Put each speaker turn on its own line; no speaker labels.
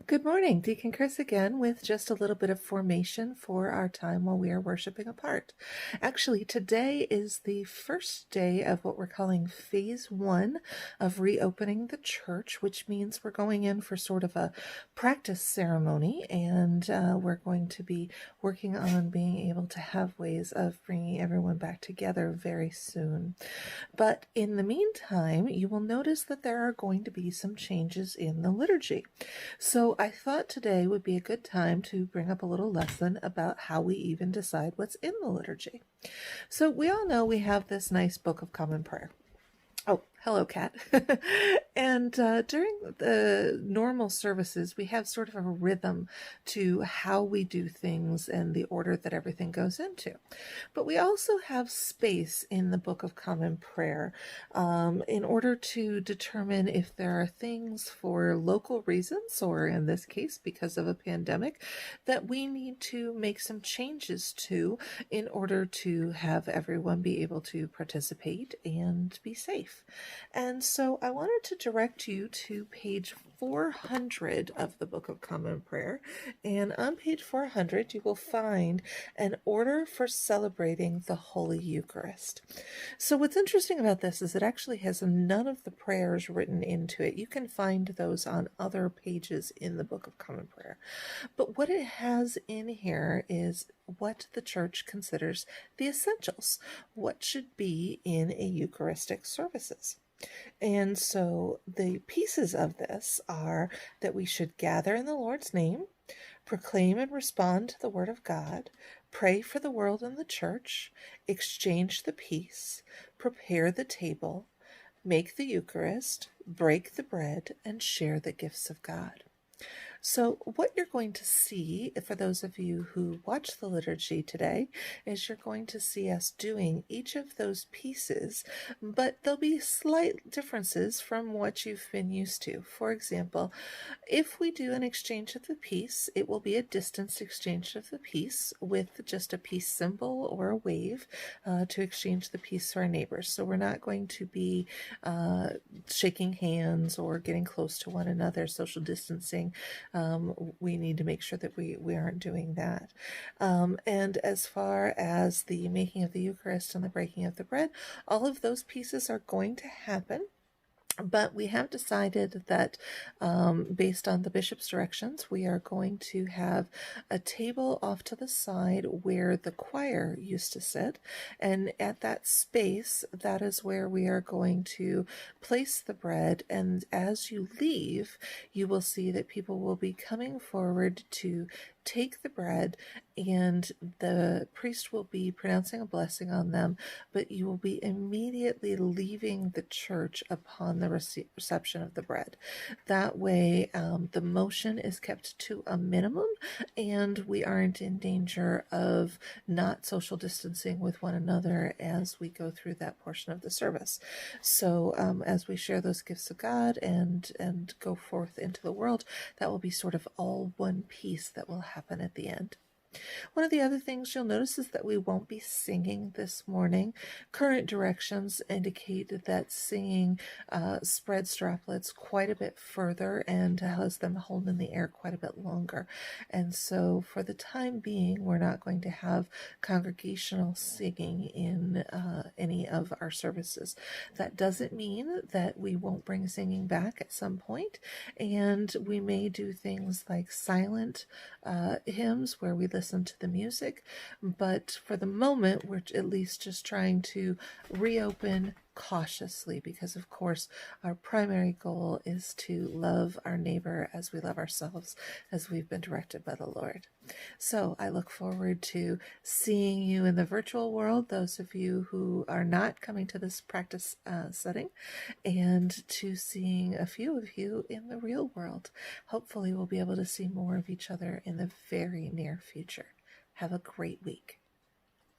Good morning, Deacon Chris again with just a little bit of formation for our time while we are worshiping apart. Actually, today is the first day of what we're calling phase one of reopening the church, which means we're going in for sort of a practice ceremony, and we're going to be working on being able to have ways of bringing everyone back together very soon. But in the meantime, you will notice that there are going to be some changes in the liturgy. So I thought today would be a good time to bring up a little lesson about how we even decide what's in the liturgy. So we all know we have this nice Book of Common Prayer. Oh, hello, Kat. And during the normal services, we have sort of a rhythm to how we do things and the order that everything goes into. But we also have space in the Book of Common Prayer in order to determine if there are things for local reasons, or in this case, because of a pandemic, that we need to make some changes to in order to have everyone be able to participate and be safe. And so I wanted to direct you to page 400 of the Book of Common Prayer. And on page 400, you will find an order for celebrating the Holy Eucharist. So what's interesting about this is it actually has none of the prayers written into it. You can find those on other pages in the Book of Common Prayer. But what it has in here is what the church considers the essentials, what should be in a Eucharistic services. And so the pieces of this are that we should gather in the Lord's name, proclaim and respond to the Word of God, pray for the world and the church, exchange the peace, prepare the table, make the Eucharist, break the bread, and share the gifts of God. So what you're going to see, for those of you who watch the liturgy today, is you're going to see us doing each of those pieces, but there'll be slight differences from what you've been used to. For example, if we do an exchange of the peace, it will be a distanced exchange of the peace with just a peace symbol or a wave to exchange the peace to our neighbors. So we're not going to be shaking hands or getting close to one another, social distancing. We need to make sure that we aren't doing that. And as far as the making of the Eucharist and the breaking of the bread, all of those pieces are going to happen. But we have decided that based on the bishop's directions, we are going to have a table off to the side where the choir used to sit. And at that space, that is where we are going to place the bread. And as you leave, you will see that people will be coming forward to take the bread, and the priest will be pronouncing a blessing on them, but you will be immediately leaving the church upon the reception of the bread. That way, the motion is kept to a minimum, and we aren't in danger of not social distancing with one another as we go through that portion of the service. So as we share those gifts of God and go forth into the world, that will be sort of all one piece that will happen at the end. One of the other things you'll notice is that we won't be singing this morning. Current directions indicate that singing spreads droplets quite a bit further and has them hold in the air quite a bit longer. And so for the time being, we're not going to have congregational singing in any of our services. That doesn't mean that we won't bring singing back at some point, and we may do things like silent hymns where we listen to the music, but for the moment we're at least just trying to reopen cautiously, because of course our primary goal is to love our neighbor as we love ourselves, as we've been directed by the Lord. So I look forward to seeing you in the virtual world, those of you who are not coming to this practice setting, and to seeing a few of you in the real world. Hopefully we'll be able to see more of each other in the very near future. Have a great week.